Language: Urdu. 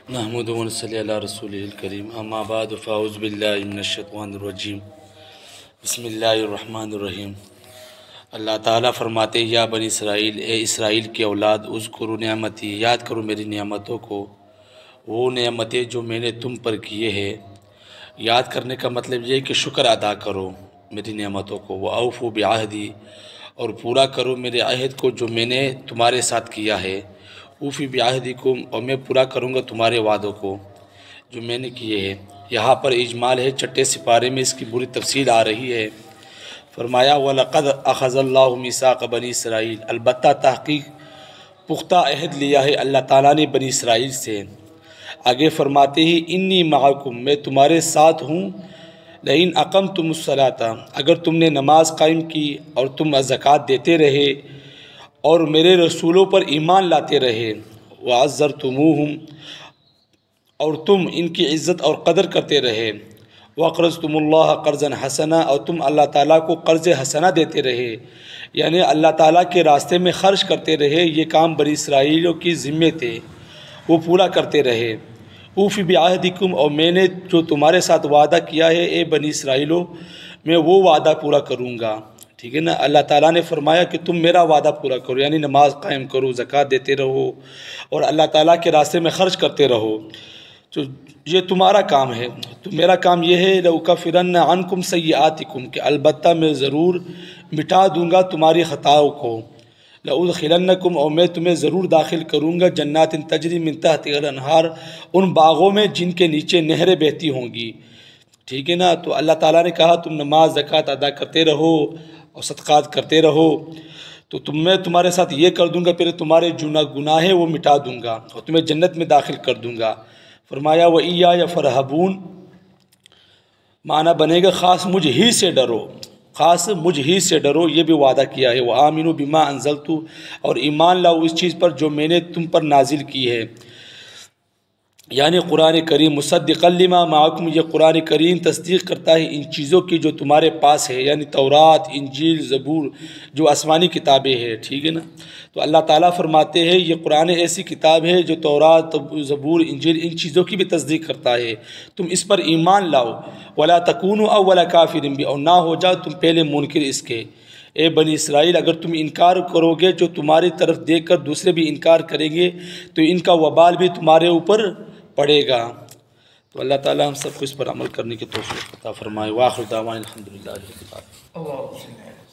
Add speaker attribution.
Speaker 1: نحمد و نصلی علی رسول الکریم اما بعد فاعوذ باللہ من الشیطان الرجیم بسم اللہ الرحمن الرحیم۔ اللہ تعالیٰ فرماتے ہیں یا بنی اسرائیل، اے اسرائیل کی اولاد، اذکروا نعمتی، یاد کرو میری نعمتوں کو، وہ نعمتیں جو میں نے تم پر کیے ہیں۔ یاد کرنے کا مطلب یہ ہے کہ شکر ادا کرو میری نعمتوں کو، وَأَوْفُوا بِعَهْدِي، اور پورا کرو میرے عہد کو جو میں نے تمہارے ساتھ کیا ہے۔ اوفی بعہدکم، اور میں پورا کروں گا تمہارے وعدوں کو جو میں نے کیے ہیں۔ یہاں پر اجمال ہے، چھٹے سپارے میں اس کی پوری تفصیل آ رہی ہے۔ فرمایا وَلَقَدْ أَخَذَ اللَّهُ مِيثَاقَ بَنِي اسرائیل، البتہ تحقیق پختہ عہد لیا ہے اللہ تعالیٰ نے بنی اسرائیل سے۔ آگے فرماتے ہی انی معکم، میں تمہارے ساتھ ہوں، لئن اقمتم الصلاۃ، اگر تم نے نماز قائم کی اور تم زکوٰۃ دیتے رہے اور میرے رسولوں پر ایمان لاتے رہے، وعزرتموہم، اور تم ان کی عزت اور قدر کرتے رہے، وَأَقْرَضْتُمُ اللَّهَ قَرْضًا حَسَنًا، اور تم اللہ تعالیٰ کو قرض حسنہ دیتے رہے، یعنی اللہ تعالیٰ کے راستے میں خرچ کرتے رہے۔ یہ کام بنی اسرائیلیوں کی ذمے تھے، وہ پورا کرتے رہے۔ اوفی بعہدکم، اور میں نے جو تمہارے ساتھ وعدہ کیا ہے اے بنی اسرائیلو، میں وہ وعدہ پورا کروں گا۔ ٹھیک ہے نا، اللہ تعالیٰ نے فرمایا کہ تم میرا وعدہ پورا کرو، یعنی نماز قائم کرو، زکوٰۃ دیتے رہو اور اللہ تعالیٰ کے راستے میں خرچ کرتے رہو۔ تو یہ تمہارا کام ہے۔ تو میرا کام یہ ہے لَأُكَفِّرَنَّ عَنْكُمْ سَيِّئَاتِكُمْ، کہ البتہ میں ضرور مٹا دوں گا تمہاری خطاؤں کو۔ لَأُدْخِلَنَّكُمْ، اور میں تمہیں ضرور داخل کروں گا جنات تجری من تحتها الانہار، ان باغوں میں جن کے نیچے نہریں بہتی ہوں گی۔ ٹھیک ہے نا، تو اللہ تعالیٰ نے کہا تم نماز زکوٰۃ ادا کرتے رہو اور صدقات کرتے رہو، تو میں تمہارے ساتھ یہ کر دوں گا، پھر تمہارے گناہ وہ مٹا دوں گا اور تمہیں جنت میں داخل کر دوں گا۔ فرمایا وَإِيَّايَ فَارْهَبُونِ، معنی بنے گا خاص مجھ ہی سے ڈرو، خاص مجھ ہی سے ڈرو، یہ بھی وعدہ کیا ہے۔ وَآمِنُوا بِمَا أَنزَلْتُ، اور ایمان لاؤ اس چیز پر جو میں نے تم پر نازل کی ہے، یعنی قرآن کریم۔ مصدقا لما معکم، یہ قرآن کریم تصدیق کرتا ہے ان چیزوں کی جو تمہارے پاس ہے، یعنی تورات، انجیل، زبور، جو آسمانی کتابیں ہیں۔ ٹھیک ہے نا، تو اللہ تعالیٰ فرماتے ہیں یہ قرآن ایسی کتاب ہے جو تورات، زبور، انجیل، ان چیزوں کی بھی تصدیق کرتا ہے، تم اس پر ایمان لاؤ۔ ولا تکونوا اول کافر بھی، اور نہ ہو جاؤ تم پہلے منکر اس کے۔ اے بنی اسرائیل، اگر تم انکار کرو گے جو تمہاری طرف دیکھ کر دوسرے بھی انکار کریں گے تو ان کا وبال بھی تمہارے اوپر پڑے گا۔ تو اللہ تعالیٰ ہم سب کو اس پر عمل کرنے کی توفیق عطا فرمائے۔ وآخر دعوانا الحمدللہ رب العالمین۔